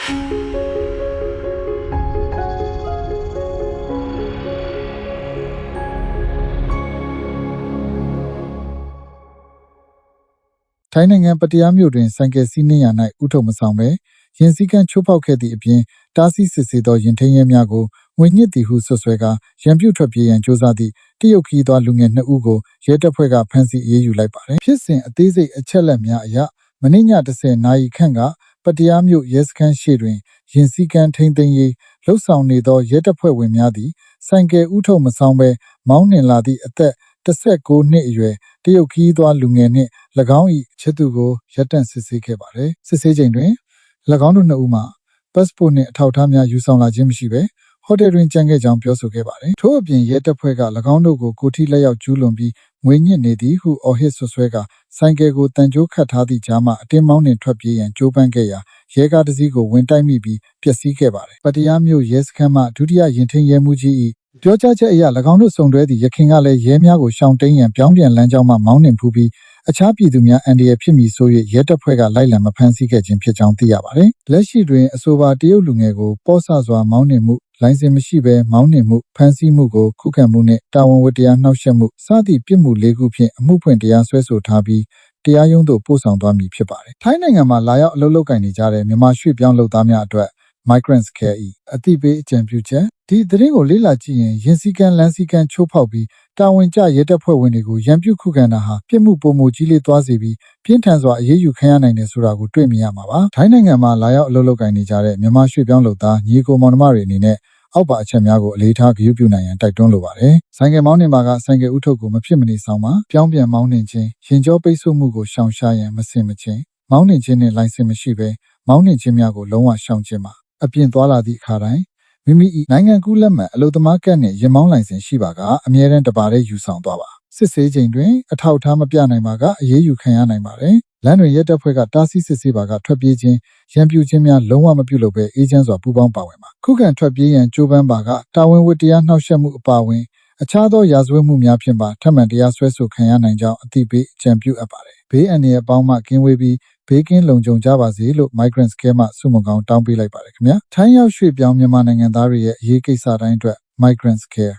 ထိုင်းနိုင်ငံပတ္တရားမြို့တွင်ဆိုင်ကယ်စီးနှင်းရာ၌ဥထုပ်မဆောင်ပဲရင်စည်းကမ်းချိုးဖောက်ခဲ့သည့်အပြင်တားဆီးစစ်ဆေးသောရင်ထိန်းရဲများကိုငွေညှစ်သည်ဟုဆွဆွဲကာရန်ပြုတ်ထွက်ပြေးရန်ကြိုးစားသည့်တရုတ်ခီးသွားလူငယ်2ဦးကိုရဲတပ်ဖွဲ့ကဖမ်းဆီးအရေးယူလိုက်ပါတယ်။ဖြစ်စဉ်အသေးစိတ်အချက်အလက်များအရမနေ့ည10နာရီခန့်ကပတ္တရားမြို့ရဲစခန်းရှိတွင်ရင်စည်းကမ်းထိန်းသိမ်းရေးလှုပ်ဆောင်နေသောရဲတပ်ဖွဲ့ဝင်များသည်ဆိုင်ကယ်ဥထုပ်မဆောင်ပဲမောင်းနှင်လာသည့်အသက်19နှစ်အရွယ်တရုတ်ခီးသွားလူငယ်နှင့်၎င်း၏ချစ်သူကိုရပ်တန့်စစ်ဆေးခဲ့ပါတယ်။စစ်ဆေးချိန်တွင်၎င်းတို့2ဦးမှပတ်စပို့နှင့်အထောက်အထားများယူဆောင်လာခြင်းမရှိဘဲဟိုတယ်တွင်ကြံခဲ့ကြောင်းပြောဆိုခဲ့ပါတယ်။ထို့အပြင်ရဲတပ်ဖွဲ့က၎င်းတို့ကိုကိုထိလက်ရောက်ကျူးလွန်ပြီးငွေညှစ်နေသည်ဟုအော်ဟစ်ဆွဆွဲကဆိုင်ကယ်ကိုတန်ကြိုးခတ်ထားသည့်ကြားမှအတင်းမောင်းနှင်ထွက်ပြေးရန်ကြိုးပမ်းခဲ့ရာရဲကားတစ်စီးကိုဝင်တိုက်မိပြီးပျက်စီးခဲ့ပါတယ်။ပတ္တရားမြို့ရဲစခန်းမှဒုတိယရင်ထိန်းရဲမှူးကြီး၏ပြောကြားချက်အရ၎င်းတို့စုံတွဲသည့်ရခင်ကလည်းရဲများကိုရှောင်တိန်ရန်ပြောင်းပြန်လမ်းကြောင်းမှမောင်းနှင်ဖူးပြီးအခြားပြည်သူများအန္တရာယ်ဖြစ်မည်ဆို၍ရဲတပ်ဖွဲ့ကလိုက်လံမဖမ်းဆီးခဲ့ခြင်းဖြစ်ကြောင်းသိရပါတယ်။လက်ရှိတွင်အဆိုပါတရုတ်လူငယ်ကိုပေါ့ဆစွာမောင်းနှင်မှုလိုင်စင်မရှိဘဲမောင်းနှင်မှုဖမ်းဆီးမှုကိုခုခံမှုနှင့်တာဝန်ဝတ္တရားနှောက်ယှက်မှုစသည့်ပြစ်မှု၄ခုဖြင့်အမှုဖွင့်တရားစွဲဆိုထားပြီးတရားရုံးသို့ပို့ဆောင်သွားမည်ဖြစ်ပါတယ်။ထိုင်းနိုင်ငံမှာလာရောက်အလုပ်လုပ်ကိုင်နေကြတဲ့မြန်မာရွှေ့ပြောင်းလုပ်သားများအတွက် Migrants Care အသိပေးအကြံပြုချက်ဒီသတင်းကိုလေ့လာကြည့်ရင်ရင်စည်းကမ်းလမ်းစည်းကမ်းချိုးဖောက်ပြီးတာဝန်ကျရဲတပ်ဖွဲ့ဝင်တွေကိုရန်ပြုခုခံတာဟာပြစ်မှုပုံမှုကြီးလေးသွားစေပြီးပြင်းထန်စွာအရေးယူခံရနိုင်တယ်ဆိုတာကိုတွေ့မြင်ရမှာပါ။ထိုင်းနိုင်ငံမှာလာရောက်အလုပ်လုပ်ကိုင်နေကြတဲ့မြန်မာရွှေ့ပြောင်းလုပ်သားညီကိုမောင်နှမတွေအနေနဲ့အောက်ပါအချက်များကိုအလေးထားဂရုပြုနိုင်ရန်တိုက်တွန်းလိုပါတယ်။ဆိုင်ကယ်မောင်းနှင်ပါကဆိုင်ကယ်ဥထုပ်ကိုမဖြစ်မနေဆောင်ပါပြောင်းပြန်မောင်းနှင်ခြင်းရင်ကြောပိတ်ဆို့မှုကိုရှောင်ရှားရန်မဆင်မခြင်းမောင်းနှင်ခြင်းနှင့်လိုင်စင်မရှိဘဲမောင်းနှင်ခြင်းများကိုလုံးဝရှောင်ခြင်းပါအပြင်သွားလာသည့်အခါတိုင်းမိမိ၏နိုင်ငံကူးလက်မှတ်အလုပ်သမားကတ်နှင့်ရင်မောင်းလိုင်စင်ရှိပါကအမြဲတမ်းတပါတည်းယူဆောင်သွားပါစစ်ဆေးချိန်တွင်အထောက်အထားမပြနိုင်ပါကအရေးယူခံရနိုင်ပါတယ်လမ်းတွင်ရဲတပ်ဖွဲ့ကတားဆီးစစ်ဆေးပါကထွက်ပြေးခြင်းရန်ပြုခြင်းများလုံးဝမပြုလုပ်ဘဲအေးချမ်းစွာပူးပေါင်းပါဝင်ပါခုခံထွက်ပြေးရန်ကြိုးပမ်းပါကတာဝန်ဝတ္တရားနှောက်ယှက်မှုအပါအဝင်အခြားသောရာဇဝတ်မှုများဖြင့်ပါထပ်မံတရားစွဲဆိုခံရနိုင်ကြောင်းအသိပေးအကြံပြုအပ်ပါတယ်ဘေးအန္တရာယ်ပေါင်းမှကင်းဝေးပြီးဘေးကင်းလုံခြုံကြပါစေလို့ Migrants Care မှဆုမွန်ကောင်းတောင်းပေးလိုက်ပါတယ်ခင်ဗျာထိုင်းရောက်ရွှေ့ပြောင်းမြန်မာနိုင်ငံသားတွေရဲ့အရေးကိစ္စတိုင်းအတွက် Migrants Care